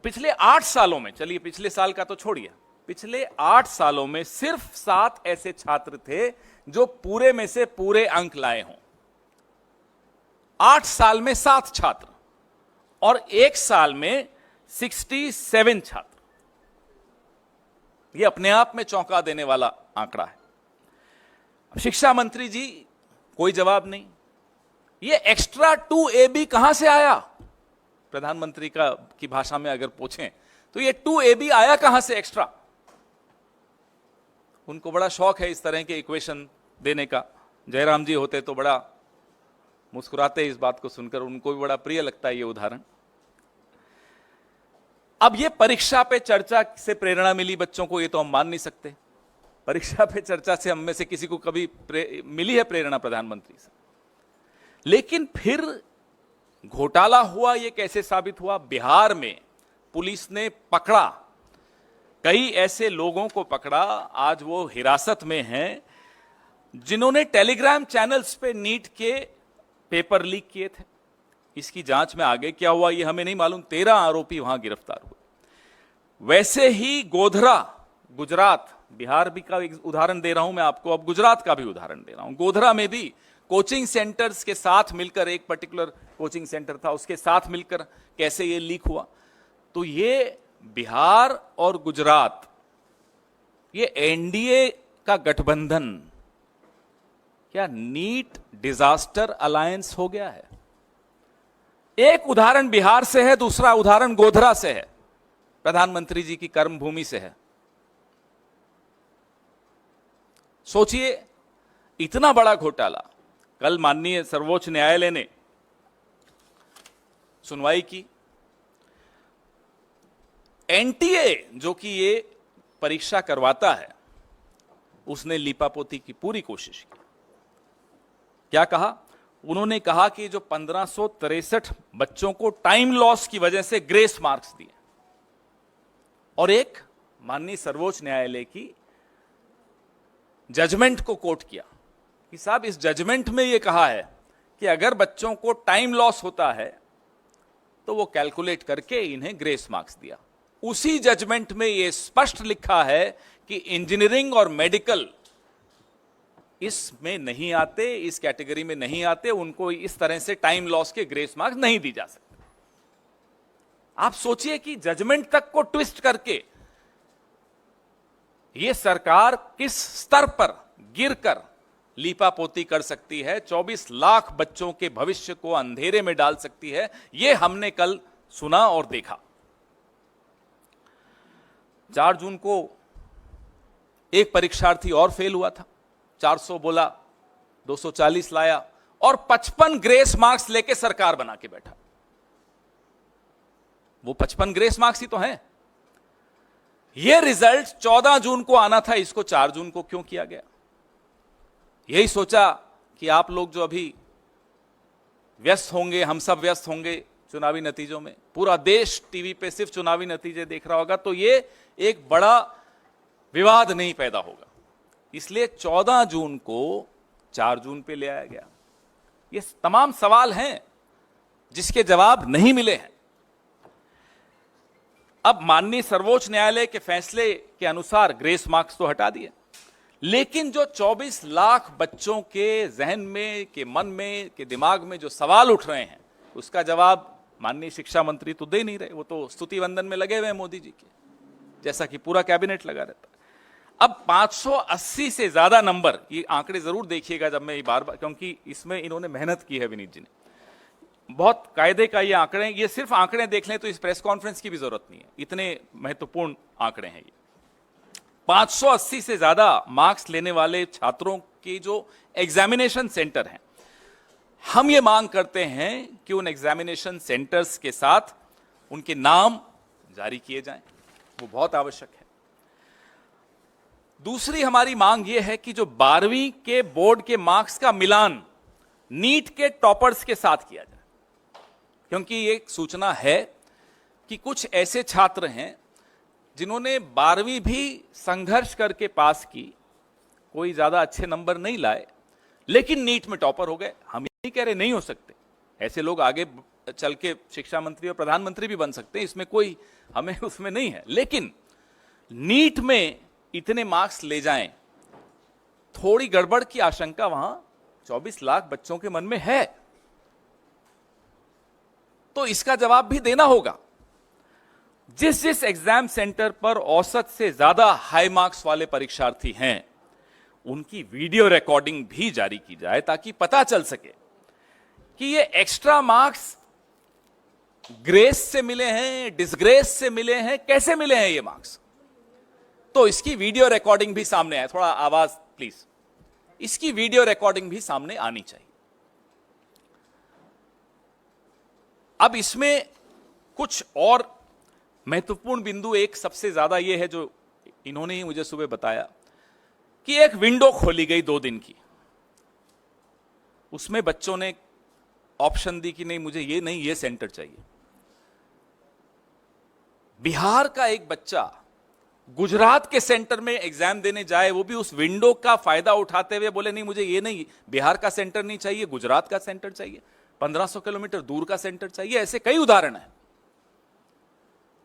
पिछले 8 सालों में, चलिए पिछले साल का तो छोड़िए, पिछले 8 सालों में सिर्फ 7 ऐसे छात्र थे जो पूरे में से पूरे अंक लाए हों। 8 साल में 7 छात्र और 1 साल में 67 छात्र। यह अपने आप में चौंका देने वाला आंकड़ा है। शिक्षा मंत्री जी कोई जवाब नहीं। यह एक्स्ट्रा 2AB कहां से आया? प्रधानमंत्री की भाषा में अगर पूछें तो यह 2AB आया कहां से एक्स्ट्रा? उनको बड़ा शौक है इस तरह के इक्वेशन देने का। जयराम जी होते तो बड़ा मुस्कुराते इस बात को सुनकर, उनको भी बड़ा प्रिय लगता है ये उदाहरण। अब ये परीक्षा पे चर्चा से प्रेरणा मिली बच्चों को, ये तो हम मान नहीं सकते। परीक्षा पे चर्चा से हम में से किसी को कभी मिली है प्रेरणा प्रधानमंत्री से? लेकिन फिर घोटाला हुआ, ये कैसे साबित हुआ? बिहार में पुलिस ने पकड़ा, कई ऐसे लोगों को पकड़ा, आज वो हिरासत में हैं, जिन्होंने टेलीग्राम चैनल्स पे नीट के पेपर लीक किए थे। इसकी जांच में आगे क्या हुआ ये हमें नहीं मालूम। 13 आरोपी वहां गिरफ्तार हुए। वैसे ही गोधरा, गुजरात, बिहार भी का एक उदाहरण दे रहा हूं मैं आपको, अब गुजरात का भी उदाहरण दे रहा हूं। गोधरा में भी कोचिंग सेंटर्स के साथ मिलकर, एक पर्टिकुलर कोचिंग सेंटर था, उसके साथ मिलकर कैसे ये लीक हुआ। तो ये बिहार और गुजरात, ये एनडीए का गठबंधन क्या नीट डिजास्टर अलायंस हो गया है? एक उदाहरण बिहार से है, दूसरा उदाहरण गोधरा से है, प्रधानमंत्री जी की कर्मभूमि से है। सोचिए, इतना बड़ा घोटाला। कल माननीय सर्वोच्च न्यायालय ने सुनवाई की। एनटीए जो कि ये परीक्षा करवाता है, उसने लीपापोती की पूरी कोशिश की। क्या कहा? उन्होंने कहा कि जो 1563 बच्चों को टाइम लॉस की वजह से ग्रेस मार्क्स दिए, और एक माननीय सर्वोच्च न्यायालय की जजमेंट को कोट किया कि साहब इस जजमेंट में यह कहा है कि अगर बच्चों को टाइम लॉस होता है तो वो कैलकुलेट करके इन्हें ग्रेस मार्क्स दिया। उसी जजमेंट में यह स्पष्ट लिखा है कि इंजीनियरिंग और मेडिकल इसमें नहीं आते, इस कैटेगरी में नहीं आते, उनको इस तरह से टाइम लॉस के ग्रेस मार्क्स नहीं दी जा सकते। आप सोचिए कि जजमेंट तक को ट्विस्ट करके यह सरकार किस स्तर पर गिरकर लीपापोती कर सकती है, 24 लाख बच्चों के भविष्य को अंधेरे में डाल सकती है। यह हमने कल सुना और देखा। 4 जून को एक परीक्षार्थी और फेल हुआ था, 400 बोला, 240 लाया और 55 ग्रेस मार्क्स लेके सरकार बना के बैठा। वो 55 ग्रेस मार्क्स ही तो हैं। ये रिजल्ट 14 जून को आना था, इसको 4 जून को क्यों किया गया? यही सोचा कि आप लोग जो अभी व्यस्त होंगे, हम सब व्यस्त होंगे चुनावी नतीजों में, पूरा देश टीवी पे सिर्फ चुनावी नतीजे देख रहा होगा, तो ये एक बड़ा विवाद नहीं पैदा होगा, इसलिए 14 जून को 4 जून पे ले आया गया। ये तमाम सवाल हैं जिसके जवाब नहीं मिले हैं। अब माननीय सर्वोच्च न्यायालय के फैसले के अनुसार ग्रेस मार्क्स तो हटा दिए, लेकिन जो 24 लाख बच्चों के जहन में, के मन में, के दिमाग में जो सवाल उठ रहे हैं, उसका जवाब माननीय शिक्षा मंत्री तो दे नहीं रहे। वो तो स्तुति वंदन में लगे हुए हैं मोदी जी के, जैसा कि पूरा कैबिनेट लगा रहता है। अब 580 से ज्यादा नंबर, ये आंकड़े जरूर देखिएगा जब मैं बार बार, क्योंकि इसमें इन्होंने मेहनत की है विनीत जी ने, बहुत कायदे का ये आंकड़े। ये सिर्फ आंकड़े देख लें तो इस प्रेस कॉन्फ्रेंस की भी जरूरत नहीं है, इतने महत्वपूर्ण आंकड़े हैं ये। 580 से ज्यादा मार्क्स लेने वाले छात्रों की जो एग्जामिनेशन सेंटर हैं, हम ये मांग करते हैं कि उन एग्जामिनेशन सेंटर्स के साथ उनके नाम जारी किए जाएं, वो बहुत आवश्यक है। दूसरी हमारी मांग यह है कि जो 12वीं के बोर्ड के मार्क्स का मिलान नीट के टॉपर्स के साथ किया जाए, क्योंकि एक सूचना है कि कुछ ऐसे छात्र हैं जिन्होंने 12वीं भी संघर्ष करके पास की, कोई ज्यादा अच्छे नंबर नहीं लाए, लेकिन नीट में टॉपर हो गए। हम ये नहीं कह रहे नहीं हो सकते, ऐसे लोग आगे चल के शिक्षा मंत्री और प्रधानमंत्री भी बन सकते हैं, इसमें कोई हमें उसमें नहीं है। लेकिन नीट में इतने मार्क्स ले जाएं, थोड़ी गड़बड़ की आशंका वहां 24 लाख बच्चों के मन में है, तो इसका जवाब भी देना होगा। जिस जिस एग्जाम सेंटर पर औसत से ज्यादा हाई मार्क्स वाले परीक्षार्थी हैं, उनकी वीडियो रिकॉर्डिंग भी जारी की जाए, ताकि पता चल सके कि ये एक्स्ट्रा मार्क्स ग्रेस से मिले हैं, डिसग्रेस से मिले हैं, कैसे मिले हैं ये मार्क्स। तो इसकी वीडियो रिकॉर्डिंग भी सामने आए। थोड़ा आवाज प्लीज। इसकी वीडियो रिकॉर्डिंग भी सामने आनी चाहिए। अब इसमें कुछ और महत्वपूर्ण बिंदु, एक सबसे ज्यादा यह है जो इन्होंने ही मुझे सुबह बताया कि एक विंडो खोली गई 2 दिन की, उसमें बच्चों ने ऑप्शन दी कि नहीं मुझे ये नहीं, ये सेंटर चाहिए। बिहार का एक बच्चा गुजरात के सेंटर में एग्जाम देने जाए, वो भी उस विंडो का फायदा उठाते हुए बोले नहीं मुझे ये नहीं, बिहार का सेंटर नहीं चाहिए, गुजरात का सेंटर चाहिए, 1500 किलोमीटर दूर का सेंटर चाहिए। ऐसे कई उदाहरण हैं।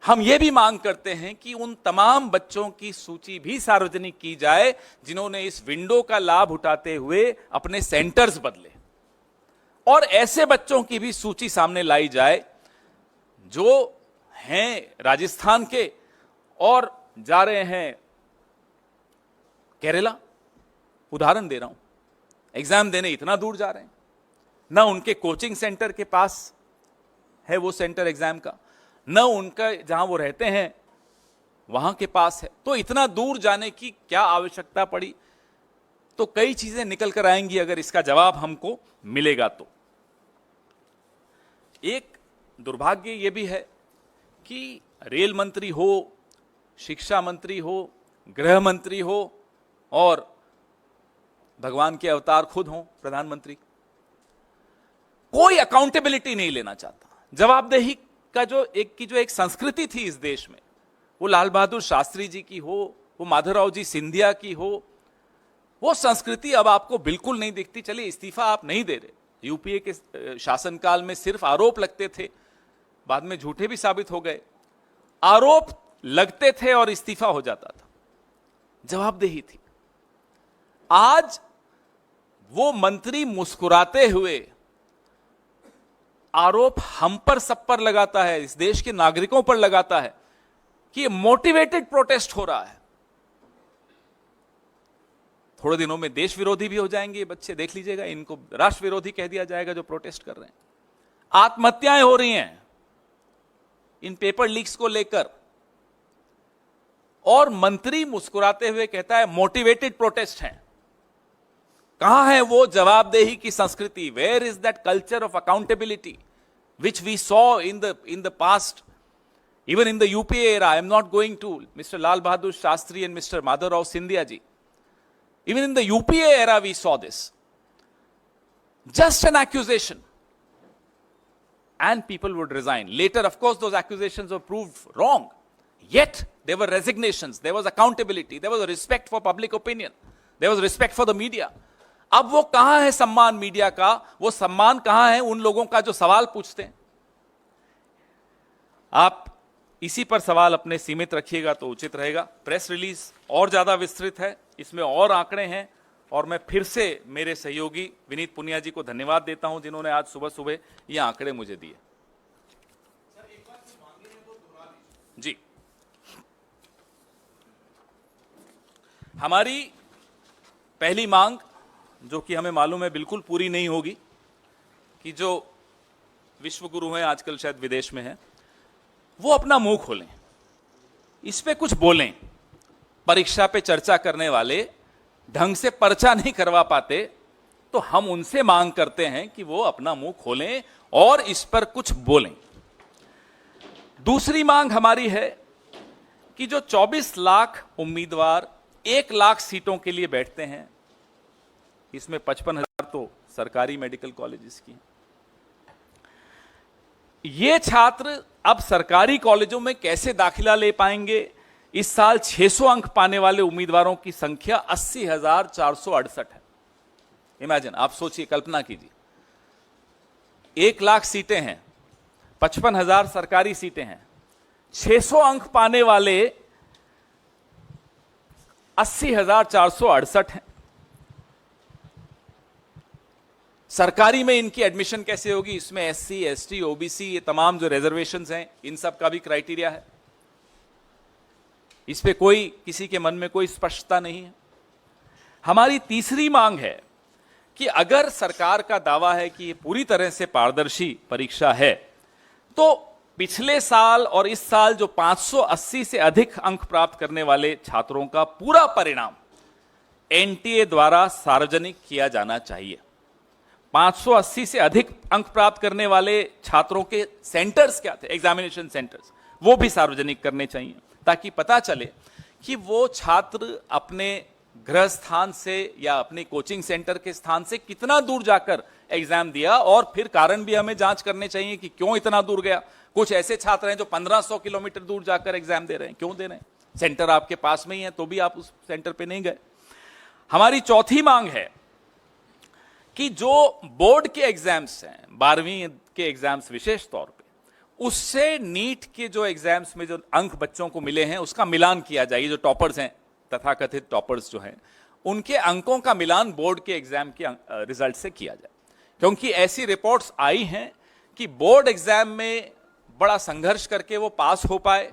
हम ये भी मांग करते हैं कि उन तमाम बच्चों की सूची भी सार्वजनिक की जाए जिन्होंने इस विंडो का लाभ उठाते हुए अपने सेंटर्स बदले, और ऐसे बच्चों की भी सूची सामने लाई जाए जो हैं राजस्थान के और जा रहे हैं केरला। उदाहरण दे रहा हूं, एग्जाम देने इतना दूर जा रहे हैं, ना उनके कोचिंग सेंटर के पास है वो सेंटर एग्जाम का, न उनका जहां वो रहते हैं वहां के पास है। तो इतना दूर जाने की क्या आवश्यकता पड़ी? तो कई चीजें निकल कर आएंगी अगर इसका जवाब हमको मिलेगा तो। एक दुर्भाग्य यह भी है कि रेल मंत्री हो, शिक्षा मंत्री हो, गृह मंत्री हो और भगवान के अवतार खुद हो प्रधानमंत्री, कोई अकाउंटेबिलिटी नहीं लेना चाहता। जवाबदेही का जो एक संस्कृति थी इस देश में, वो लाल बहादुर शास्त्री जी की हो, वो माधवराव जी सिंधिया की हो, वो संस्कृति अब आपको बिल्कुल नहीं दिखती। चलिए इस्तीफा आप नहीं दे रहे, यूपीए के शासनकाल में सिर्फ आरोप लगते थे, बाद में झूठे भी साबित हो गए। आरोप लगते थे और इस्तीफा हो जाता था, जवाबदेही थी। आज वो मंत्री मुस्कुराते हुए आरोप हम पर सब पर लगाता है, इस देश के नागरिकों पर लगाता है कि मोटिवेटेड प्रोटेस्ट हो रहा है। थोड़े दिनों में देश विरोधी भी हो जाएंगे ये बच्चे, देख लीजिएगा, इनको राष्ट्र विरोधी कह दिया जाएगा जो प्रोटेस्ट कर रहे हैं। आत्महत्याएं हो रही हैं इन पेपर लीक्स को लेकर, और मंत्री मुस्कुराते हुए कहता है मोटिवेटेड प्रोटेस्ट है। कहां है वो जवाबदेही की संस्कृति? Where is that culture of accountability which we saw in the past, even in the UPA era? I am not going to Mr. Lal Bahadur Shastri and Mr. Madhavrao Sindhya ji. Even in the UPA era we saw this. Just an accusation and people would resign. Later of course those accusations were proved wrong. Yet there were resignations, there was accountability, there was a respect for public opinion, there was respect for the media. अब वो कहां है सम्मान media का? वो सम्मान कहां है उन लोगों का जो सवाल पूछते हैं? आप इसी पर सवाल अपने सीमित रखिएगा तो उचित रहेगा। प्रेस रिलीज और ज्यादा विस्तृत है, इसमें और आंकड़े हैं, और मैं फिर से मेरे सहयोगी विनीत पुनिया जी को धन्यवाद देता हूं जिन्होंने आज सुबह सुबह ये आंकड़े मुझे दिए। जी, हमारी पहली मांग, जो कि हमें मालूम है बिल्कुल पूरी नहीं होगी, कि जो विश्व गुरु हैं आजकल शायद विदेश में हैं, वो अपना मुंह खोलें, इस पे कुछ बोलें। परीक्षा पे चर्चा करने वाले ढंग से पर्चा नहीं करवा पाते, तो हम उनसे मांग करते हैं कि वो अपना मुंह खोलें और इस पर कुछ बोलें। दूसरी मांग हमारी है कि जो 24 लाख उम्मीदवार 1 लाख सीटों के लिए बैठते हैं, इसमें 55,000 तो सरकारी मेडिकल कॉलेजेस की, ये छात्र अब सरकारी कॉलेजों में कैसे दाखिला ले पाएंगे? इस साल 600 अंक पाने वाले उम्मीदवारों की संख्या 80,468 है। इमेजिन, आप सोचिए, कल्पना कीजिए, 1 लाख सीटें हैं, 55,000 सरकारी सीटें हैं, 600 अंक पाने वाले 80,468 हैं। सरकारी में इनकी एडमिशन कैसे होगी? इसमें एससी, एसटी, ओबीसी, ये तमाम जो रिजर्वेशंस हैं, इन सब का भी क्राइटेरिया है। इस पे कोई किसी के मन में कोई स्पष्टता नहीं है। हमारी तीसरी मांग है कि अगर सरकार का दावा है कि ये पूरी तरह से पारदर्शी परीक्षा है, तो पिछले साल और इस साल जो 580 से अधिक अंक प्राप्त करने वाले छात्रों का पूरा परिणाम एनटीए द्वारा सार्वजनिक किया जाना चाहिए। 580 से अधिक अंक प्राप्त करने वाले छात्रों के सेंटर्स क्या थे, एग्जामिनेशन सेंटर्स, वो भी सार्वजनिक करने चाहिए, ताकि पता चले कि वो छात्र अपने गृह स्थान से या अपने कोचिंग सेंटर के स्थान से कितना दूर जाकर एग्जाम दिया, और फिर कारण भी हमें जांच करने चाहिए कि क्यों इतना दूर गया। कुछ ऐसे छात्र हैं जो 1500 किलोमीटर दूर जाकर एग्जाम दे रहे हैं, क्यों दे रहे हैं? सेंटर आपके पास में ही है तो भी आप उस सेंटर पे नहीं गए। हमारी चौथी मांग है कि जो बोर्ड के एग्जाम्स हैं, 12वीं के एग्जाम्स विशेष तौर पे, उससे नीट के जो एग्जाम्स में जो अंक बच्चों को मिले हैं उसका मिलान किया जाए। जो टॉपर्स हैं, तथाकथित टॉपर्स जो हैं, उनके अंकों का मिलान बोर्ड के एग्जाम के रिजल्ट से किया जाए। क्योंकि ऐसी रिपोर्ट्स आई हैं कि बोर्ड एग्जाम में बड़ा संघर्ष करके वो पास हो पाए,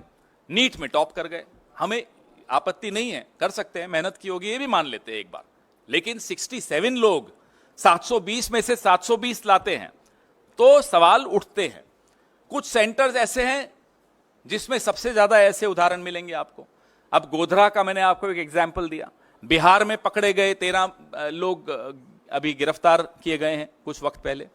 नीट में टॉप कर गए। हमें आपत्ति नहीं है, कर सकते हैं, मेहनत की होगी, ये भी मान लेते हैं एक बार, लेकिन 67 लोग 720 में से 720 लाते हैं तो सवाल उठते हैं। कुछ सेंटर्स ऐसे हैं जिसमें सबसे ज्यादा ऐसे उदाहरण मिलेंगे आपको। अब गोधरा का मैंने आपको एक एग्जाम्पल दिया, बिहार में पकड़े गए 13 लोग अभी गिरफ्तार किए गए हैं कुछ वक्त पहले।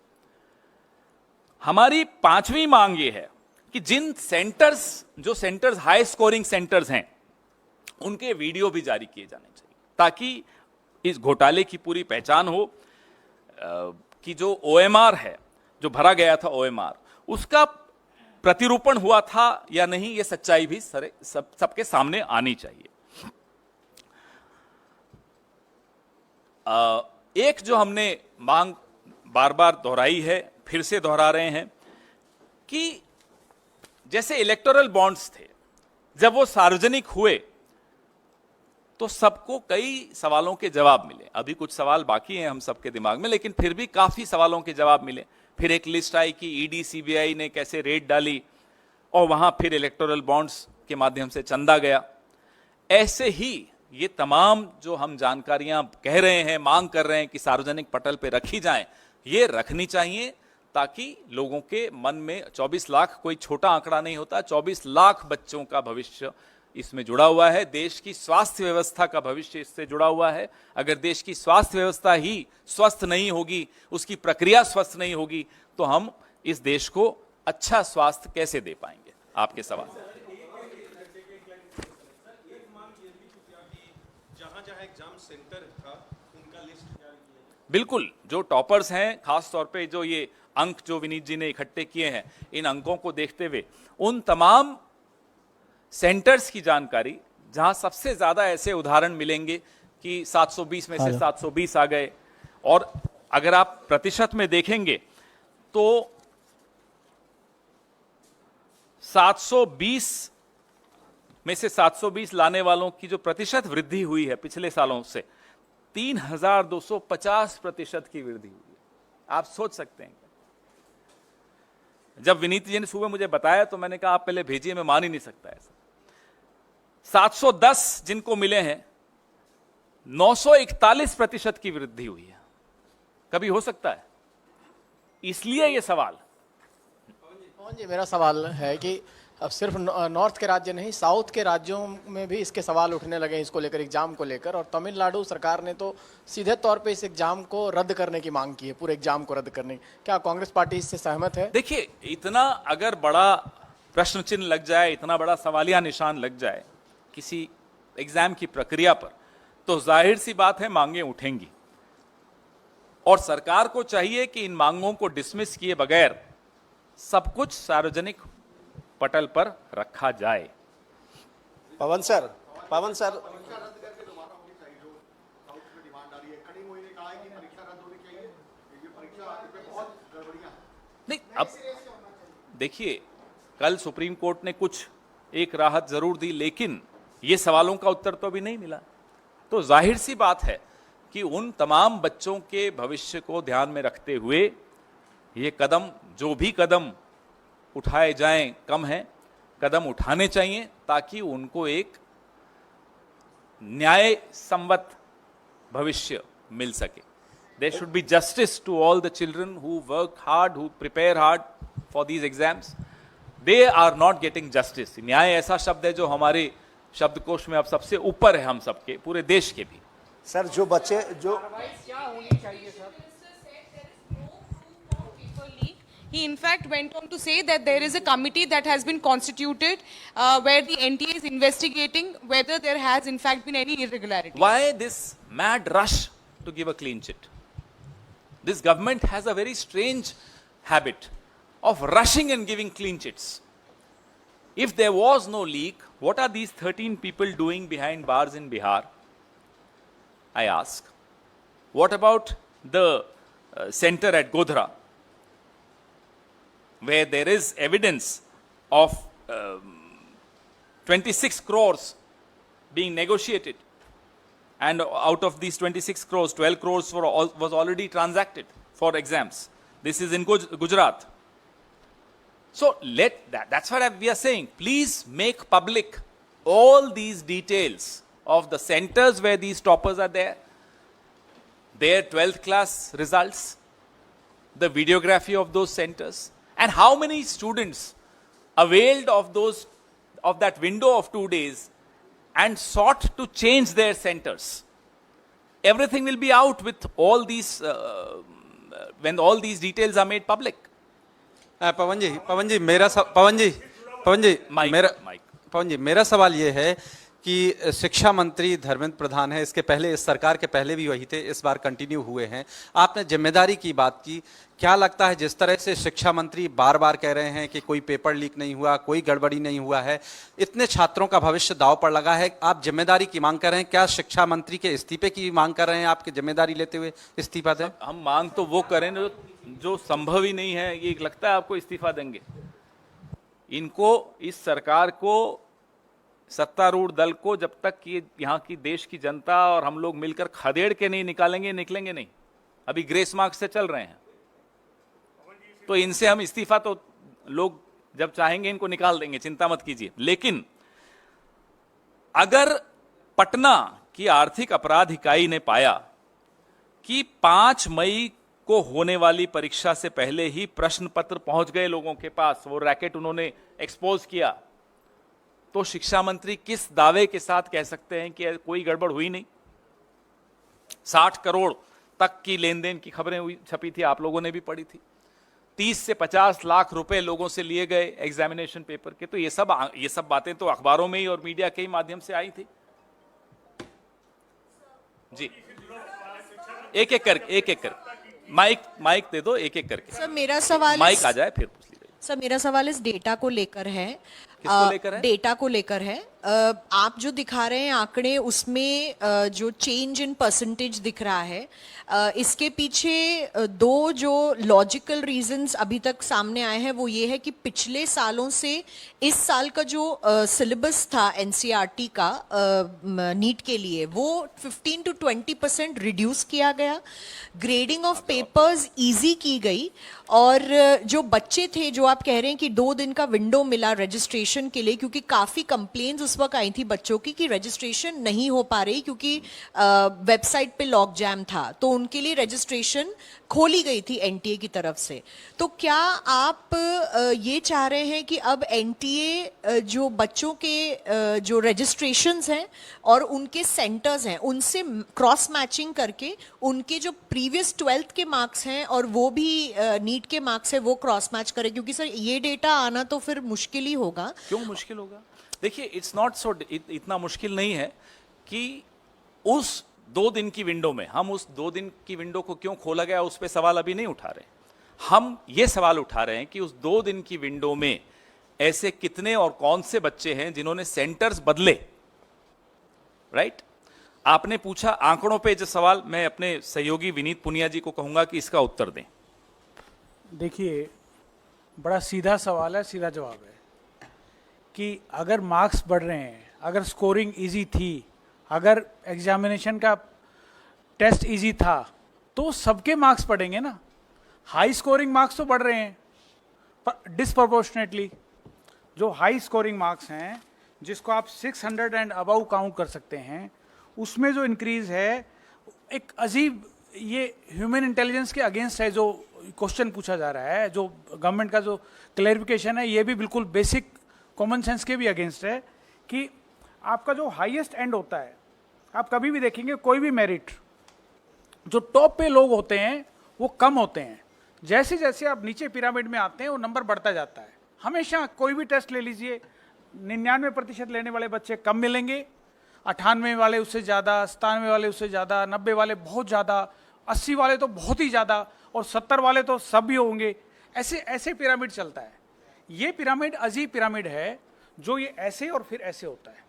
हमारी पांचवी मांग यह है कि जिन सेंटर्स, जो सेंटर्स हाई स्कोरिंग सेंटर्स हैं, उनके वीडियो भी जारी किए जाने चाहिए, ताकि इस घोटाले की पूरी पहचान हो कि जो ओएमआर है, जो भरा गया था ओएमआर, उसका प्रतिरूपण हुआ था या नहीं, ये सच्चाई भी सबके सामने आनी चाहिए। एक जो हमने मांग बार बार दोहराई है, फिर से दोहरा रहे हैं, कि जैसे इलेक्टोरल बॉन्ड्स थे, जब वो सार्वजनिक हुए तो सबको कई सवालों के जवाब मिले। अभी कुछ सवाल बाकी हैं हम सबके दिमाग में, लेकिन फिर भी काफी सवालों के जवाब मिले। फिर एक लिस्ट आई कि ईडी सीबीआई ने कैसे रेड डाली, और वहां फिर इलेक्टोरल बॉन्ड्स के माध्यम से चंदा गया। ऐसे ही ये तमाम जो हम जानकारियां कह रहे हैं, मांग कर रहे हैं कि सार्वजनिक पटल पे रखी जाएं, ये रखनी चाहिए, ताकि लोगों के मन में 24 लाख कोई छोटा आंकड़ा नहीं होता, 24 लाख बच्चों का भविष्य इसमें जुड़ा हुआ है। देश की स्वास्थ्य व्यवस्था का भविष्य इससे जुड़ा हुआ है। अगर देश की स्वास्थ्य व्यवस्था ही स्वस्थ नहीं होगी, उसकी प्रक्रिया स्वस्थ नहीं होगी, तो हम इस देश को अच्छा स्वास्थ्य कैसे दे पाएंगे? आपके सवाल। एग्जाम सेंटर था, उनका लिस्ट बिल्कुल, जो टॉपर्स हैं, खास तौर पे जो ये अंक जो विनीत जी ने इकट्ठे किए हैं, इन अंकों को देखते हुए उन तमाम सेंटर्स की जानकारी जहां सबसे ज्यादा ऐसे उदाहरण मिलेंगे कि 720 में से 720 आ गए, और अगर आप प्रतिशत में देखेंगे तो 720 में से 720 लाने वालों की जो प्रतिशत वृद्धि हुई है पिछले सालों से, 3250% की वृद्धि हुई है। आप सोच सकते हैं। जब विनीत जी ने सुबह मुझे बताया तो मैंने कहा आप पहले भेजिए, मैं मान ही नहीं सकता ऐसा। 710 जिनको मिले हैं, 941% की वृद्धि हुई है। कभी हो सकता है? इसलिए यह सवाल। पवन जी, मेरा सवाल है कि अब सिर्फ नॉर्थ के राज्य नहीं, साउथ के राज्यों में भी इसके सवाल उठने लगे इसको लेकर, एग्जाम को लेकर, और तमिलनाडु सरकार ने तो सीधे तौर पे इस एग्जाम को रद्द करने की मांग की है, पूरे एग्जाम को रद्द करने की। क्या कांग्रेस पार्टी इससे सहमत है? देखिए, इतना अगर बड़ा प्रश्न चिन्ह लग जाए, इतना बड़ा सवालिया निशान लग जाए किसी एग्जाम की प्रक्रिया पर, तो जाहिर सी बात है मांगे उठेंगी, और सरकार को चाहिए कि इन मांगों को डिसमिस किए बगैर सब कुछ सार्वजनिक पटल पर रखा जाए। पवन सर नहीं, अब देखिए, कल सुप्रीम कोर्ट ने कुछ एक राहत जरूर दी, लेकिन ये सवालों का उत्तर तो अभी नहीं मिला। तो जाहिर सी बात है कि उन तमाम बच्चों के भविष्य को ध्यान में रखते हुए ये कदम, जो भी कदम उठाए जाएं कम है, कदम उठाने चाहिए ताकि उनको एक न्याय संवत भविष्य मिल सके। There should be justice to all the children who work hard, who prepare hard for these exams. They are not getting justice. न्याय ऐसा शब्द है जो हमारे शब्दकोश में अब सबसे ऊपर है, हम सबके, पूरे देश के भी। सर जो बच्चे जो He in fact went on to say that there is a committee that has been constituted where the NTA is investigating whether there has in fact been any irregularity. Why this mad rush to give a clean chit? This government has a very strange habit of rushing and giving clean chits. If there was no leak, what are these 13 people doing behind bars in Bihar? I ask. What about the center at Godhra, where there is evidence of 26 crores being negotiated, and out of these 26 crores, 12 crores was already transacted for exams. This is in Gujarat. So that's what we are saying. Please make public all these details of the centers where these toppers are there, their 12th class results, the videography of those centers, and how many students availed of that window of 2 days and sought to change their centers. Everything will be out with all these when all these details are made public. पवन जी मेरा सवाल ये है कि शिक्षा मंत्री धर्मेंद्र प्रधान है, इसके पहले इस सरकार के पहले भी वही थे, इस बार कंटिन्यू हुए हैं। आपने जिम्मेदारी की बात की, क्या लगता है जिस तरह से शिक्षा मंत्री बार बार कह रहे हैं कि कोई पेपर लीक नहीं हुआ, कोई गड़बड़ी नहीं हुआ है, इतने छात्रों का भविष्य दांव पर लगा है, आप जिम्मेदारी की मांग कर रहे हैं, क्या शिक्षा मंत्री के इस्तीफे की मांग कर रहे हैं? आपकी जिम्मेदारी लेते हुए इस्तीफा दें? हम मांग तो वो करें जो संभव ही नहीं है। ये लगता है आपको इस्तीफा देंगे? इनको, इस सरकार को, सत्तारूढ़ दल को, जब तक ये यहाँ की देश की जनता और हम लोग मिलकर खदेड़ के नहीं निकलेंगे नहीं। अभी ग्रेस मार्क्स से चल रहे हैं, तो इनसे हम इस्तीफा तो लोग जब चाहेंगे इनको निकाल देंगे, चिंता मत कीजिए। लेकिन अगर पटना की आर्थिक अपराध इकाई ने पाया कि 5 मई को होने वाली परीक्षा से पहले ही प्रश्न पत्र पहुंच गए लोगों के पास, वो रैकेट उन्होंने एक्सपोज किया, तो शिक्षा मंत्री किस दावे के साथ कह सकते हैं कि कोई गड़बड़ हुई नहीं? 60 करोड़ तक की लेन देन की खबरें छपी थी, आप लोगों ने भी पढ़ी थी। 30 से 50 लाख रुपए लोगों से लिए गए एग्जामिनेशन पेपर के। तो ये सब बातें तो अखबारों में ही और मीडिया के ही माध्यम से आई थी। जी, एक एक कर माइक दे दो, एक एक करके। सर मेरा सवाल माइक आ जाए फिर पूछ लीजिए। सर मेरा सवाल इस डेटा को लेकर है। किसको लेकर है? डेटा को लेकर है। आप जो दिखा रहे हैं आंकड़े, उसमें जो चेंज इन परसेंटेज दिख रहा है, इसके पीछे 2 जो लॉजिकल रीजंस अभी तक सामने आए हैं वो ये है कि पिछले सालों से इस साल का जो सिलेबस था एनसीईआरटी का नीट के लिए, वो 15 to 20% रिड्यूस किया गया, ग्रेडिंग ऑफ पेपर्स इजी की गई, और जो बच्चे थे, जो आप कह रहे हैं कि 2 दिन का विंडो मिला रजिस्ट्रेशन के लिए, क्योंकि काफी कंप्लेंट्स उस वक्त आई थी बच्चों की कि रजिस्ट्रेशन नहीं हो पा रही क्योंकि वेबसाइट पे लॉक जैम था, तो उनके लिए रजिस्ट्रेशन खोली गई थी एनटीए की तरफ से। तो क्या आप ये चाह रहे हैं कि अब एनटीए जो बच्चों के जो रजिस्ट्रेशंस हैं और उनके सेंटर्स हैं, उनसे क्रॉस मैचिंग करके उनके जो प्रीवियस 12th के मार्क्स हैं और वो भी नीट के मार्क्स है वो क्रॉस मैच करें? क्योंकि सर ये डेटा आना तो फिर मुश्किल ही होगा। क्यों मुश्किल होगा? देखिए, इट्स नॉट सो, इतना मुश्किल नहीं है कि उस 2 दिन की विंडो में, हम उस 2 दिन की विंडो को क्यों खोला गया उस पर सवाल अभी नहीं उठा रहे। हम ये सवाल उठा रहे हैं कि उस 2 दिन की विंडो में ऐसे कितने और कौन से बच्चे हैं जिन्होंने सेंटर्स बदले, राइट? आपने पूछा आंकड़ों पे जो सवाल, मैं अपने सहयोगी विनीत पुनिया जी को कहूंगा कि इसका उत्तर दें। देखिए, बड़ा सीधा सवाल है, सीधा जवाब है कि अगर मार्क्स बढ़ रहे हैं, अगर स्कोरिंग इजी थी, अगर एग्जामिनेशन का टेस्ट इजी था, तो सबके मार्क्स बढ़ेंगे ना। हाई स्कोरिंग मार्क्स तो बढ़ रहे हैं डिस्प्रोपोर्शनेटली। जो हाई स्कोरिंग मार्क्स हैं, जिसको आप 600 एंड अबव काउंट कर सकते हैं, उसमें जो इंक्रीज है एक अजीब, ये ह्यूमन इंटेलिजेंस के अगेंस्ट है। जो क्वेश्चन पूछा जा रहा है, जो गवर्नमेंट का जो क्लैरिफिकेशन है, ये भी बिल्कुल बेसिक कॉमन सेंस के भी अगेंस्ट है कि आपका जो हाईएस्ट एंड होता है, आप कभी भी देखेंगे कोई भी मेरिट, जो टॉप पे लोग होते हैं वो कम होते हैं। जैसे जैसे आप नीचे पिरामिड में आते हैं वो नंबर बढ़ता जाता है। हमेशा कोई भी टेस्ट ले लीजिए, 99% लेने वाले बच्चे कम मिलेंगे, 98 वाले उससे ज़्यादा, 97 वाले उससे ज़्यादा, 90 वाले बहुत ज़्यादा, 80 वाले तो बहुत ही ज़्यादा, और 70 वाले तो सब भी होंगे। ऐसे ऐसे पिरामिड चलता है। ये पिरामिड अजीब पिरामिड है, जो ये ऐसे और फिर ऐसे होता है।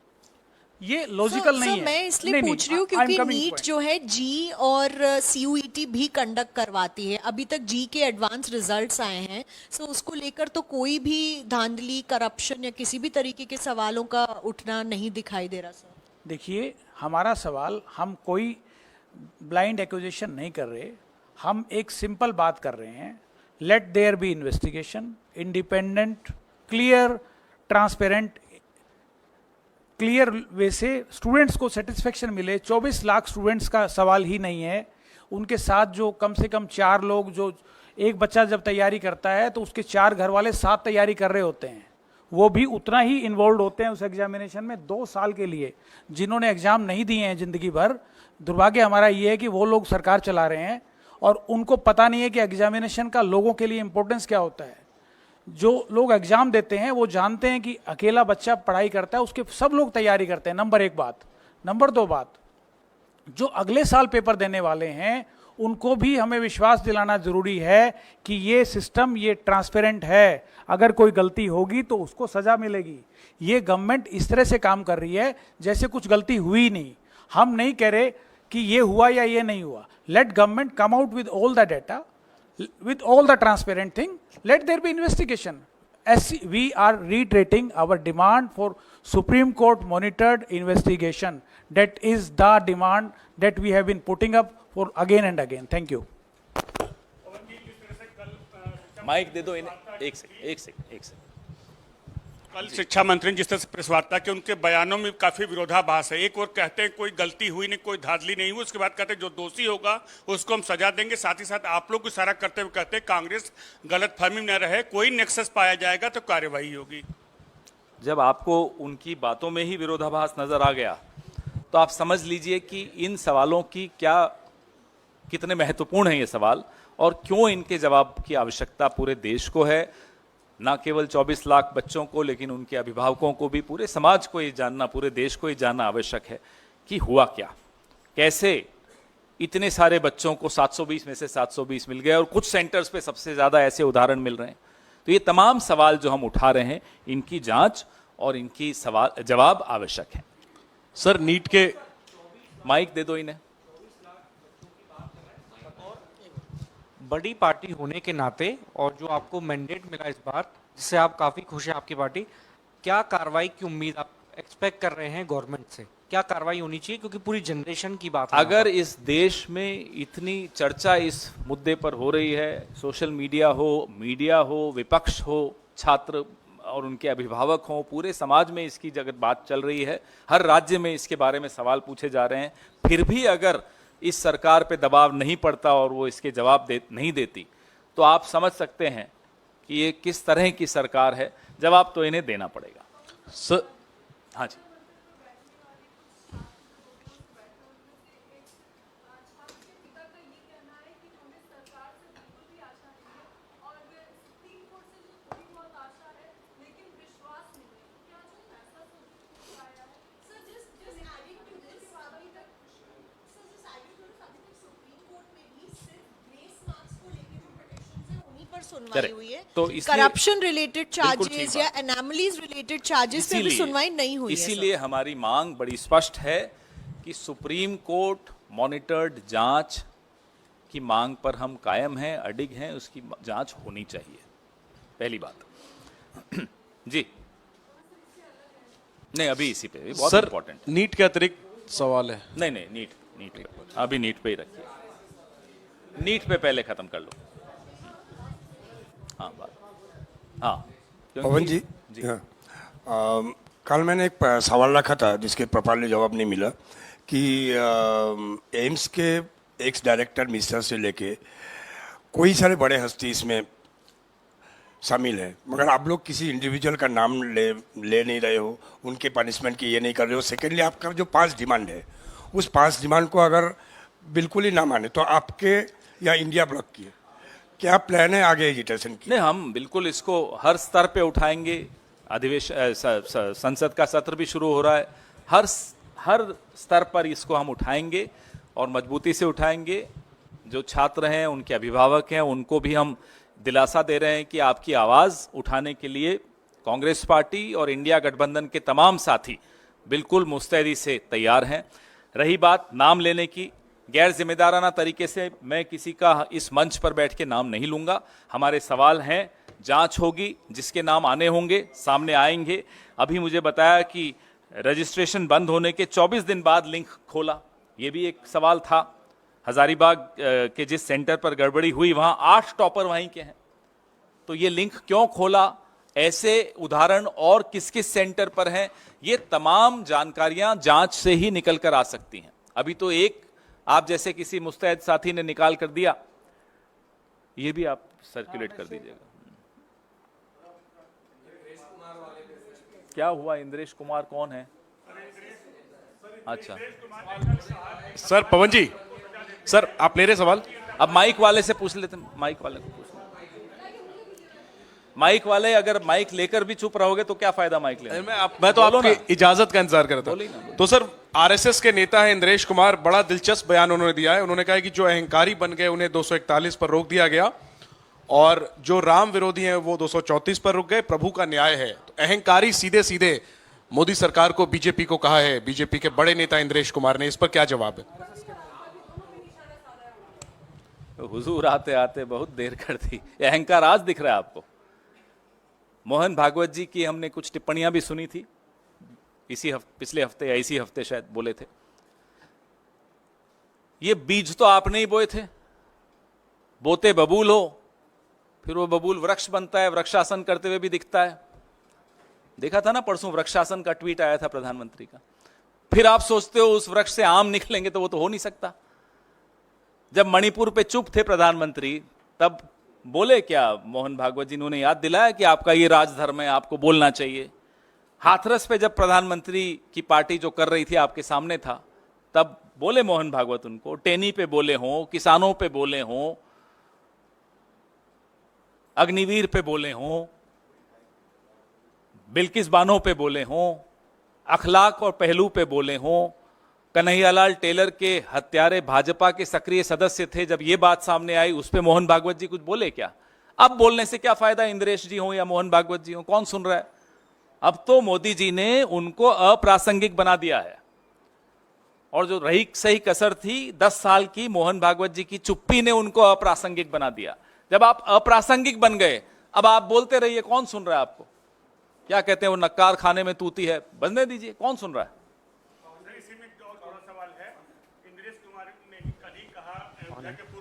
ये लॉजिकल नहीं है। मैं इसलिए पूछ रही हूँ क्योंकि नीट जो है जी और सीयूईटी भी कंडक्ट करवाती है। अभी तक जी के एडवांस रिजल्ट्स आए हैं, सो उसको लेकर तो कोई भी धांधली, करप्शन या किसी भी तरीके के सवालों का उठना नहीं दिखाई दे रहा सर। देखिए, हमारा सवाल, हम कोई ब्लाइंड एक्यूजेशन नहीं कर रहे, हम एक सिंपल बात कर रहे हैं। Let there be investigation, independent, clear, transparent, clear way से स्टूडेंट्स को सेटिस्फेक्शन मिले। 24 लाख स्टूडेंट्स का सवाल ही नहीं है, उनके साथ जो कम से कम 4 लोग, जो एक बच्चा जब तैयारी करता है तो उसके 4 घर वाले साथ तैयारी कर रहे होते हैं, वो भी उतना ही इन्वॉल्व होते हैं उस एग्जामिनेशन में 2 साल के लिए। जिन्होंने एग्जाम नहीं दिए हैं जिंदगी भर, दुर्भाग्य हमारा ये है कि वो लोग सरकार चला रहे हैं और उनको पता नहीं है कि एग्जामिनेशन का लोगों के लिए इंपॉर्टेंस क्या होता है। जो लोग एग्जाम देते हैं वो जानते हैं कि अकेला बच्चा पढ़ाई करता है, उसके सब लोग तैयारी करते हैं, नंबर 1 बात। नंबर 2 बात, जो अगले साल पेपर देने वाले हैं उनको भी हमें विश्वास दिलाना जरूरी है कि ये सिस्टम, ये ट्रांसपेरेंट है। अगर कोई गलती होगी तो उसको सजा मिलेगी। ये गवर्नमेंट इस तरह से काम कर रही है जैसे कुछ गलती हुई नहीं। हम नहीं कह रहे कि ये हुआ या ये नहीं हुआ। Let government come out with all the data, with all the transparent thing, let there be investigation. As we are reiterating our demand for Supreme Court monitored investigation. That is the demand that we have been putting up for again and again. Thank you. Mic दे दो इन्हें, एक second. कल शिक्षा मंत्री ने जिस तरह से प्रेस वार्ता की, उनके बयानों में काफी विरोधाभास है। एक और कहते हैं कोई गलती हुई नहीं, कोई धांधली नहीं हुई, उसके बाद कहते हैं जो दोषी होगा उसको हम सजा देंगे। साथ ही साथ आप लोग को इशारा करते हुए कहते हैं कांग्रेस गलतफहमी में न रहे, कोई नेक्सस पाया जाएगा तो कार्यवाही होगी। जब आपको उनकी बातों में ही विरोधाभास नजर आ गया तो आप समझ लीजिए कि इन सवालों की क्या, कितने महत्वपूर्ण है ये सवाल और क्यों इनके जवाब की आवश्यकता पूरे देश को है। ना केवल 24 लाख बच्चों को, लेकिन उनके अभिभावकों को भी, पूरे समाज को ये जानना, पूरे देश को ये जानना आवश्यक है कि हुआ क्या, कैसे इतने सारे बच्चों को 720 में से 720 मिल गए और कुछ सेंटर्स पे सबसे ज्यादा ऐसे उदाहरण मिल रहे हैं। तो ये तमाम सवाल जो हम उठा रहे हैं, इनकी जांच और इनकी सवाल जवाब आवश्यक है। सर नीट के माइक दे दो इन्हें। बड़ी पार्टी होने के नाते और जो आपको मैंडेट मिला इस बार, जिससे आप काफी खुश है आपकी पार्टी, क्या कार्रवाई की उम्मीद आप एक्सपेक्ट कर रहे हैं गवर्नमेंट से? क्या कार्रवाई होनी चाहिए, क्योंकि पूरी जनरेशन की बात है। अगर इस देश में इतनी चर्चा इस मुद्दे पर हो रही है, सोशल मीडिया हो, मीडिया हो, विपक्ष हो, छात्र और उनके अभिभावक हों, पूरे समाज में इसकी जगत बात चल रही है, हर राज्य में इसके बारे में सवाल पूछे जा रहे हैं, फिर भी अगर इस सरकार पे दबाव नहीं पड़ता और वो इसके जवाब नहीं देती, तो आप समझ सकते हैं कि ये किस तरह की सरकार है। जवाब तो इन्हें देना पड़ेगा। सर हाँ जी। सुनवाई हुई है, तो करप्शन रिलेटेड चार्जेस ठीक या एनामलीज रिलेटेड चार्जेस पे भी सुनवाई नहीं हुई है। इसीलिए हमारी मांग बड़ी स्पष्ट है कि सुप्रीम कोर्ट मॉनिटर्ड जांच की मांग पर हम कायम हैं, अडिग हैं, उसकी जांच होनी चाहिए। पहली बात। जी नहीं, अभी इसी पे बहुत सर इंपॉर्टेंट। नीट के अतिरिक्त सवाल है। नहीं नहीं, नीट पे, अभी नीट पे ही रखिए, नीट पे पहले खत्म कर लो। हाँ बात, हाँ पवन जी, हाँ, कल मैंने एक सवाल रखा था जिसके प्रॉपरली जवाब नहीं मिला कि एम्स के एक्स डायरेक्टर मिनिस्टर से लेके कोई सारे बड़े हस्ती इसमें शामिल है, मगर आप लोग किसी इंडिविजुअल का नाम ले नहीं रहे हो, उनके पनिशमेंट की ये नहीं कर रहे हो। सेकेंडली, आपका जो 5 डिमांड है, उस 5 डिमांड को अगर बिल्कुल ही ना माने तो आपके या इंडिया ब्लॉक की क्या प्लान है आगे एजिटेशन की? नहीं, हम बिल्कुल इसको हर स्तर पे उठाएंगे। अधिवेशन संसद का सत्र भी शुरू हो रहा है, हर स्तर पर इसको हम उठाएंगे और मजबूती से उठाएंगे। जो छात्र हैं, उनके अभिभावक हैं, उनको भी हम दिलासा दे रहे हैं कि आपकी आवाज़ उठाने के लिए कांग्रेस पार्टी और इंडिया गठबंधन के तमाम साथी बिल्कुल मुस्तैदी से तैयार हैं। रही बात नाम लेने की, गैर जिम्मेदाराना तरीके से मैं किसी का इस मंच पर बैठ के नाम नहीं लूंगा। हमारे सवाल हैं, जांच होगी, जिसके नाम आने होंगे सामने आएंगे। अभी मुझे बताया कि रजिस्ट्रेशन बंद होने के 24 दिन बाद लिंक खोला, ये भी एक सवाल था। हजारीबाग के जिस सेंटर पर गड़बड़ी हुई वहां 8 टॉपर वहीं के हैं, तो ये लिंक क्यों खोला, ऐसे उदाहरण और किस किस सेंटर पर हैं, ये तमाम जानकारियां जांच से ही निकल कर आ सकती हैं। अभी तो एक आप जैसे किसी मुस्तैद साथी ने निकाल कर दिया, ये भी आप सर्कुलेट कर दीजिएगा। क्या हुआ? इंद्रेश कुमार कौन है? अच्छा सर पवन जी, सर आप ले रहे सवाल? अब माइक वाले से पूछ लेते, माइक वाले को पूछ लेते। माइक वाले, अगर माइक लेकर भी चुप रहोगे तो क्या फायदा माइक लेने? मैं तो आपकी इजाजत का इंतजार कर रहा था। तो सर, आरएसएस के नेता है इंद्रेश कुमार, बड़ा दिलचस्प बयान उन्होंने दिया है। उन्होंने कहा है कि जो अहंकारी बन गए उन्हें 241 पर रोक दिया गया और जो राम विरोधी हैं वो 234 पर रुक गए। प्रभु का न्याय है। तो अहंकारी सीधे सीधे मोदी सरकार को, बीजेपी को कहा है, बीजेपी के बड़े नेता इंद्रेश कुमार ने। इस पर क्या जवाब है? हुजूर आते आते बहुत देर कर दी। अहंकार आज दिख रहा है आपको? मोहन भागवत जी की हमने कुछ टिप्पणियां भी सुनी थी पिछले हफ्ते या इसी हफ्ते शायद बोले थे। ये बीज तो आपने ही बोए थे, बोते बबूल हो, फिर वो बबूल वृक्ष बनता है, वृक्षासन करते हुए भी दिखता है। देखा था ना परसों वृक्षासन का ट्वीट आया था प्रधानमंत्री का। फिर आप सोचते हो उस वृक्ष से आम निकलेंगे, तो वो तो हो नहीं सकता। जब मणिपुर पे चुप थे प्रधानमंत्री, तब बोले क्या मोहन भागवत जी? उन्होंने याद दिलाया कि आपका ये राजधर्म है, आपको बोलना चाहिए। हाथरस पे जब प्रधानमंत्री की पार्टी जो कर रही थी आपके सामने था, तब बोले मोहन भागवत उनको। टेनी पे बोले हों, किसानों पे बोले हों, अग्निवीर पे बोले हों, बिल्किस बानो पे बोले हों, अखलाक और पहलू पे बोले हों, कन्हैयालाल टेलर के हत्यारे भाजपा के सक्रिय सदस्य थे, जब ये बात सामने आई उस पे मोहन भागवत जी कुछ बोले क्या? अब बोलने से क्या फायदा? इंद्रेश जी हो या मोहन भागवत जी हो, कौन सुन रहा है? अब तो मोदी जी ने उनको अप्रासंगिक बना दिया है। और जो रही सही कसर थी 10 साल की, मोहन भागवत जी की चुप्पी ने उनको अप्रासंगिक बना दिया। जब आप अप्रासंगिक बन गए, अब आप बोलते रहिए, कौन सुन रहा है आपको? क्या कहते हैं वो, नक्कार खाने में तूती है, बनने दीजिए, कौन सुन रहा है?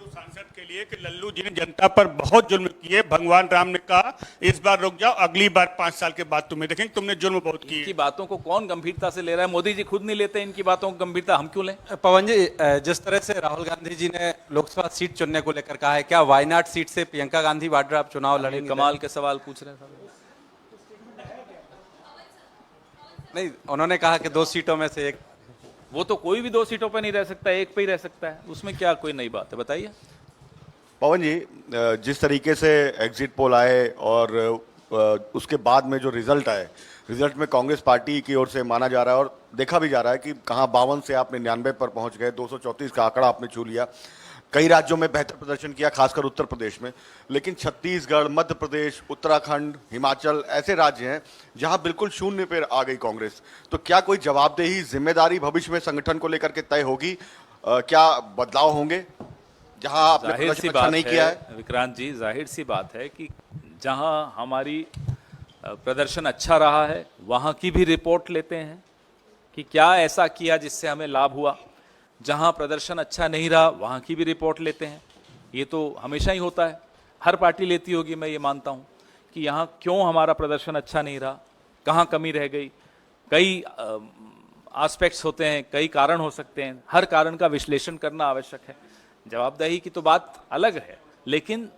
सांसद के लिए कि लल्लू जी ने जनता पर बहुत जुल्म किए। भगवान राम ने कहा इस बार रुक जाओ, अगली बार 5 साल के बाद तुम्हें देखेंगे, तुमने जुल्म बहुत किए। इनकी बातों को कौन गंभीरता से ले रहा है? मोदी जी खुद नहीं लेते इनकी बातों को गंभीरता, हम क्यों लें? पवन जी, जिस तरह से राहुल गांधी जी ने लोकसभा सीट चुनने को लेकर कहा है, क्या वायनाड सीट से प्रियंका गांधी वाड्रा आप चुनाव लड़ेंगे? कमाल के सवाल पूछ रहे हैं। नहीं, उन्होंने कहा कि 2 सीटों में से एक। वो तो कोई भी 2 सीटों पर नहीं रह सकता, एक पे ही रह सकता है, उसमें क्या कोई नई बात है? बताइए। पवन जी, जिस तरीके से एग्जिट पोल आए और उसके बाद में जो रिजल्ट आए, रिजल्ट में कांग्रेस पार्टी की ओर से माना जा रहा है और देखा भी जा रहा है कि कहां 52 से आप 99 पर पहुंच गए, 234 का आंकड़ा आपने छू लिया। कई राज्यों में बेहतर प्रदर्शन किया, खासकर उत्तर प्रदेश में, लेकिन छत्तीसगढ़, मध्य प्रदेश, उत्तराखंड, हिमाचल ऐसे राज्य हैं जहां बिल्कुल शून्य पर आ गई कांग्रेस। तो क्या कोई जवाबदेही, जिम्मेदारी भविष्य में संगठन को लेकर के तय होगी? क्या बदलाव होंगे जहां आपने प्रदर्शन अच्छा नहीं किया है? विक्रांत जी, जाहिर सी बात है कि जहां हमारी प्रदर्शन अच्छा रहा है वहां की भी रिपोर्ट लेते हैं कि क्या ऐसा किया जिससे हमें लाभ हुआ। जहां प्रदर्शन अच्छा नहीं रहा वहां की भी रिपोर्ट लेते हैं। ये तो हमेशा ही होता है, हर पार्टी लेती होगी, मैं ये मानता हूं कि यहाँ क्यों हमारा प्रदर्शन अच्छा नहीं रहा, कहाँ कमी रह गई। कई एस्पेक्ट्स होते हैं, कई कारण हो सकते हैं, हर कारण का विश्लेषण करना आवश्यक है। जवाबदेही की तो बात अलग है, लेकिन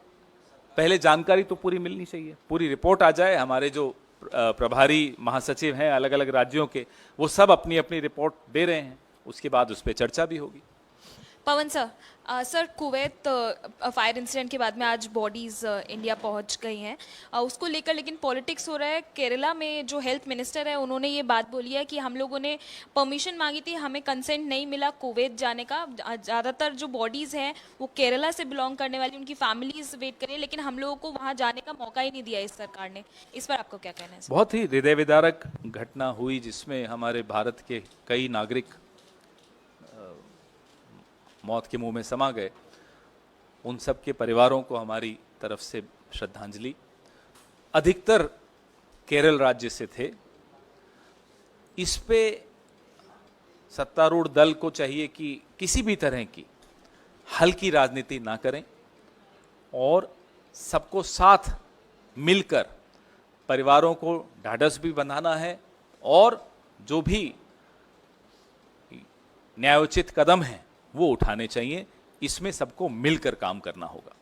पहले जानकारी तो पूरी मिलनी चाहिए, पूरी रिपोर्ट आ जाए। हमारे जो प्रभारी महासचिव हैं अलग अलग राज्यों के, वो सब अपनी अपनी रिपोर्ट दे रहे हैं, उसके बाद उस पर चर्चा भी होगी। Pawan sir, sir Kuwait fire incident के बाद में आज बॉडीज इंडिया पहुंच गई हैं, उसको लेकर लेकिन पॉलिटिक्स हो रहा है। केरला में जो हेल्थ मिनिस्टर है उन्होंने ये बात बोली है कि हम लोगों ने परमिशन मांगी थी, हमें कंसेंट नहीं मिला कुवैत जाने का। ज़्यादातर जो बॉडीज़ हैं वो केरला से बिलोंग करने वाली, उनकी फैमिलीज वेट करें, लेकिन हम लोगों को वहाँ जाने का मौका ही नहीं दिया इस सरकार ने। इस पर आपको क्या कहना है? बहुत ही हृदय विदारक घटना हुई जिसमें हमारे भारत के कई नागरिक मौत के मुंह में समा गए। उन सब के परिवारों को हमारी तरफ से श्रद्धांजलि। अधिकतर केरल राज्य से थे। इस पे सत्तारूढ़ दल को चाहिए कि किसी भी तरह की हल्की राजनीति ना करें और सबको साथ मिलकर परिवारों को ढाढ़स भी बंधाना है और जो भी न्यायोचित कदम हैं वो उठाने चाहिए। इसमें सबको मिलकर काम करना होगा।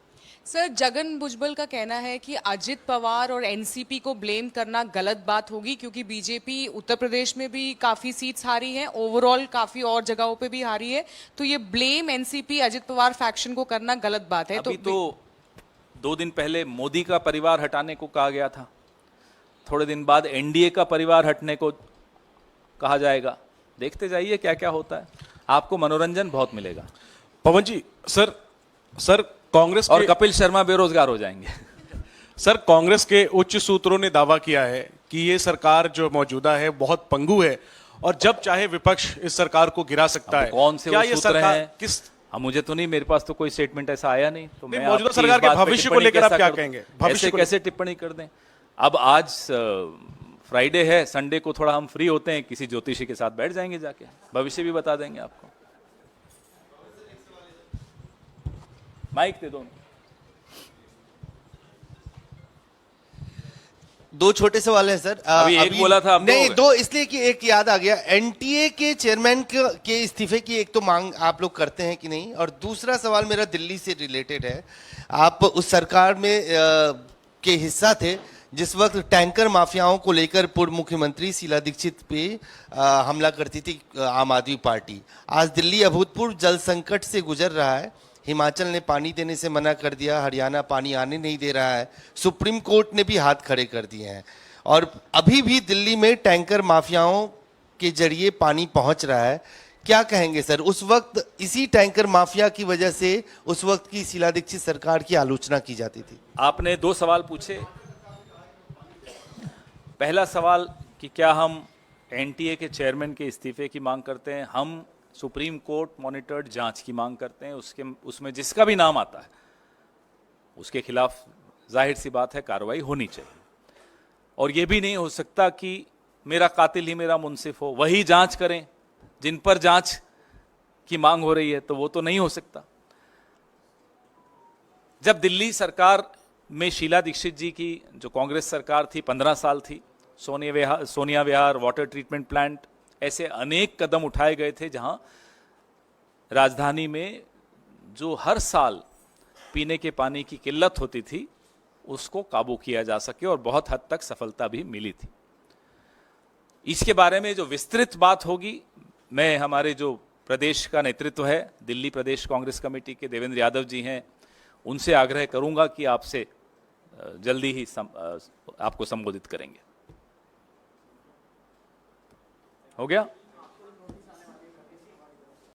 सर, जगन भुजबल का कहना है कि अजित पवार और एनसीपी को ब्लेम करना गलत बात होगी, क्योंकि बीजेपी उत्तर प्रदेश में भी काफी सीट्स हारी है, ओवरऑल काफी और जगहों पे भी हारी है, तो ये blame NCP Ajit Pawar faction को करना गलत बात है। अभी तो 2 दिन पहले मोदी का परिवार हटाने को कहा गया था, थोड़े दिन बाद एनडीए का परिवार हटने को कहा जाएगा। देखते जाइए क्या क्या होता है, आपको मनोरंजन बहुत मिलेगा। पवन जी, सर कांग्रेस और कपिल शर्मा बेरोजगार हो जाएंगे। सर, कांग्रेस के उच्च सूत्रों ने दावा किया है कि ये सरकार जो मौजूदा है बहुत पंगु है और जब चाहे विपक्ष इस सरकार को गिरा सकता है। कौन से क्या वो ये सूत्र सरकार हैं? किस मुझे तो नहीं, मेरे पास तो कोई स्टेटमेंट ऐसा आया नहीं। तो मैं मौजूदा आपकी सरकार इस के बात पे भविष्य को टिप्पणी लेकर आप कैसा क्या कर दूं? कहेंगे? भविष्य ऐसे को कैसे टिप्पणी कर दें? अब आज फ्राइडे है, संडे को थोड़ा हम फ्री होते हैं, किसी ज्योतिषी के साथ बैठ जाएंगे, जाके भविष्य भी बता देंगे आपको। माइक दे दो। 2 छोटे सवाल हैं सर। अभी एक बोला था, अब नहीं, दो 2 इसलिए कि एक याद आ गया। एनटीए के चेयरमैन के इस्तीफे की एक तो मांग आप लोग करते हैं कि नहीं, और दूसरा सवाल मेरा दिल्ली से रिलेटेड है। आप उस सरकार में के हिस्सा थे जिस वक्त टैंकर माफियाओं को लेकर पूर्व मुख्यमंत्री शीला दीक्षित पे हमला करती थी आम आदमी पार्टी। आज दिल्ली अभूतपूर्व जल संकट से गुजर रहा है। हिमाचल ने पानी देने से मना कर दिया, हरियाणा पानी आने नहीं दे रहा है, सुप्रीम कोर्ट ने भी हाथ खड़े कर दिए हैं, और अभी भी दिल्ली में टैंकर माफियाओं के जरिए पानी पहुंच रहा है। क्या कहेंगे सर? उस वक्त इसी टैंकर माफिया की वजह से उस वक्त की शीला दीक्षित सरकार की आलोचना की जाती थी। आपने 2 सवाल पूछे। पहला सवाल कि क्या हम एनटीए के चेयरमैन के इस्तीफे की मांग करते हैं? हम सुप्रीम कोर्ट मॉनिटर्ड जांच की मांग करते हैं। उसमें जिसका भी नाम आता है उसके खिलाफ जाहिर सी बात है कार्रवाई होनी चाहिए। और यह भी नहीं हो सकता कि मेरा कातिल ही मेरा मुंसिफ हो, वही जांच करें जिन पर जांच की मांग हो रही है, तो वो तो नहीं हो सकता। जब दिल्ली सरकार में शीला दीक्षित जी की जो कांग्रेस सरकार थी 15 साल थी, सोनिया विहार, वाटर ट्रीटमेंट प्लांट, ऐसे अनेक कदम उठाए गए थे जहां राजधानी में जो हर साल पीने के पानी की किल्लत होती थी उसको काबू किया जा सके और बहुत हद तक सफलता भी मिली थी। इसके बारे में जो विस्तृत बात होगी, मैं हमारे जो प्रदेश का नेतृत्व है, दिल्ली प्रदेश कांग्रेस कमेटी के देवेंद्र यादव जी हैं, उनसे आग्रह करूंगा कि आपसे जल्दी ही आपको संबोधित करेंगे। हो गया?